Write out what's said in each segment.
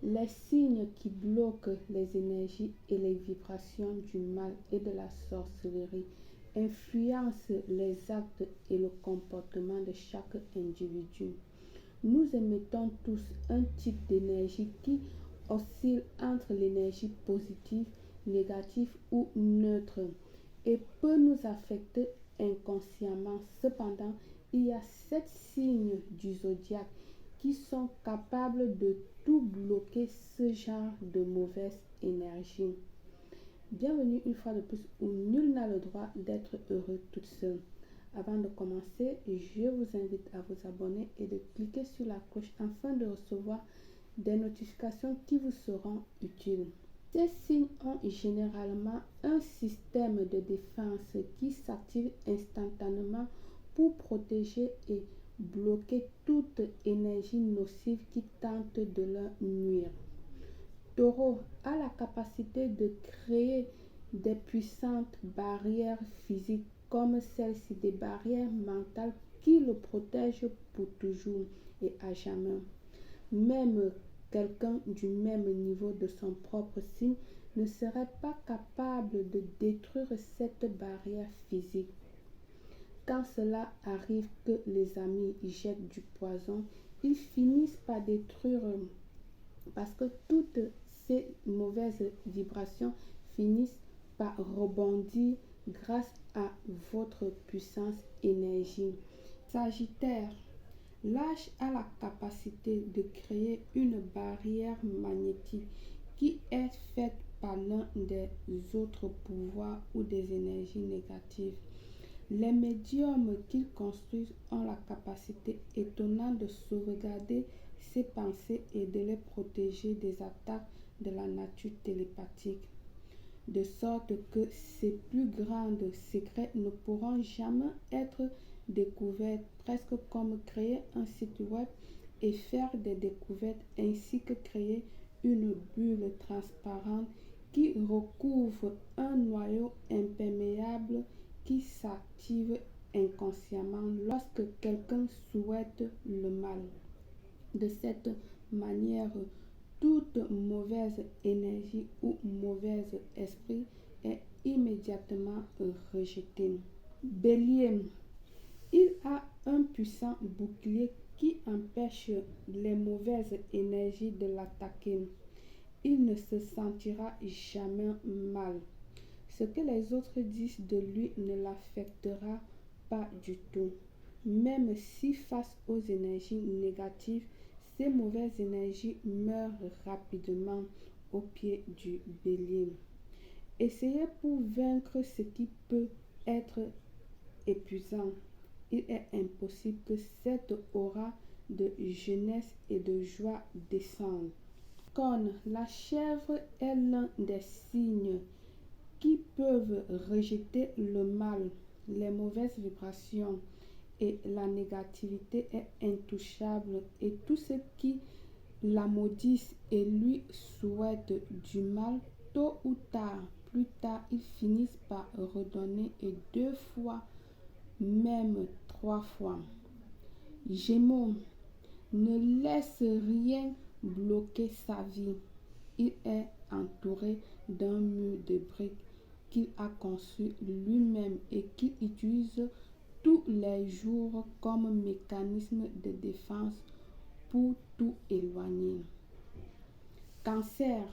Les signes qui bloquent les énergies et les vibrations du mal et de la sorcellerie influencent les actes et le comportement de chaque individu. Nous émettons tous un type d'énergie qui oscille entre l'énergie positive, négative ou neutre et peut nous affecter inconsciemment. Cependant, il y a 7 signes du zodiaque qui sont capables de tout bloquer ce genre de mauvaise énergie. Bienvenue une fois de plus où nul n'a le droit d'être heureux toute seule. Avant de commencer, je vous invite à vous abonner et de cliquer sur la cloche afin de recevoir des notifications qui vous seront utiles. Ces signes ont généralement un système de défense qui s'active instantanément pour protéger et bloquer toute énergie nocive qui tente de leur nuire. Taureau a la capacité de créer des puissantes barrières physiques comme celle-ci, des barrières mentales qui le protègent pour toujours et à jamais. Même quelqu'un du même niveau de son propre signe ne serait pas capable de détruire cette barrière physique. Quand cela arrive que les amis y jettent du poison, ils finissent par détruire parce que toutes ces mauvaises vibrations finissent par rebondir grâce à votre puissance énergie. Sagittaire, l'âge a la capacité de créer une barrière magnétique qui est faite par l'un des autres pouvoirs ou des énergies négatives. Les médiums qu'ils construisent ont la capacité étonnante de sauvegarder ces pensées et de les protéger des attaques de la nature télépathique, de sorte que ces plus grands secrets ne pourront jamais être découverts, presque comme créer un site web et faire des découvertes, ainsi que créer une bulle transparente qui recouvre un noyau imperméable qui s'active inconsciemment lorsque quelqu'un souhaite le mal. De cette manière, toute mauvaise énergie ou mauvais esprit est immédiatement rejeté. Bélier, il a un puissant bouclier qui empêche les mauvaises énergies de l'attaquer. Il ne se sentira jamais mal. Ce que les autres disent de lui ne l'affectera pas du tout. Même si face aux énergies négatives, ces mauvaises énergies meurent rapidement au pied du bélier. Essayez pour vaincre ce qui peut être épuisant. Il est impossible que cette aura de jeunesse et de joie descende. Corne, la chèvre est l'un des signes qui peuvent rejeter le mal, les mauvaises vibrations et la négativité est intouchable et tous ceux qui la maudissent et lui souhaitent du mal, tôt ou tard, plus tard, ils finissent par redonner et 2 fois, même 3 fois. Gémeaux, ne laisse rien bloquer sa vie. Il est entouré d'un mur de briques qu'il a conçu lui-même et qu'il utilise tous les jours comme mécanisme de défense pour tout éloigner. Cancer,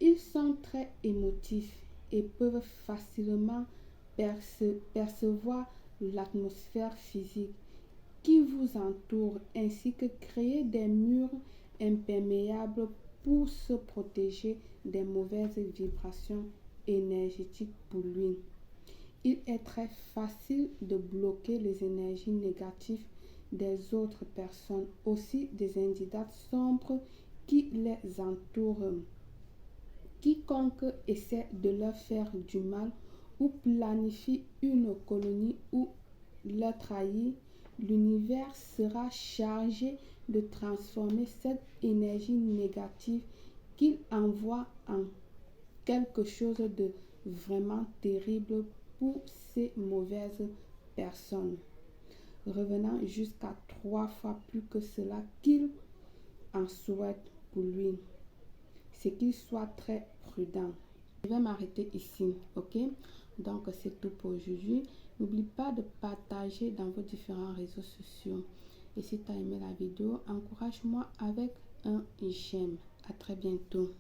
ils sont très émotifs et peuvent facilement percevoir l'atmosphère physique qui vous entoure ainsi que créer des murs imperméables pour se protéger des mauvaises vibrations énergétiques pour lui. Il est très facile de bloquer les énergies négatives des autres personnes, aussi des entités sombres qui les entourent. Quiconque essaie de leur faire du mal ou planifie une colonie ou leur trahir, l'univers sera chargé de transformer cette énergie négative qu'il envoie en quelque chose de vraiment terrible pour ces mauvaises personnes, revenant jusqu'à 3 fois plus que cela qu'ils en souhaitent pour lui, c'est qu'il soit très prudent. Je vais m'arrêter ici, ok? Donc, c'est tout pour aujourd'hui. N'oublie pas de partager dans vos différents réseaux sociaux. Et si tu as aimé la vidéo, encourage-moi avec un j'aime. À très bientôt.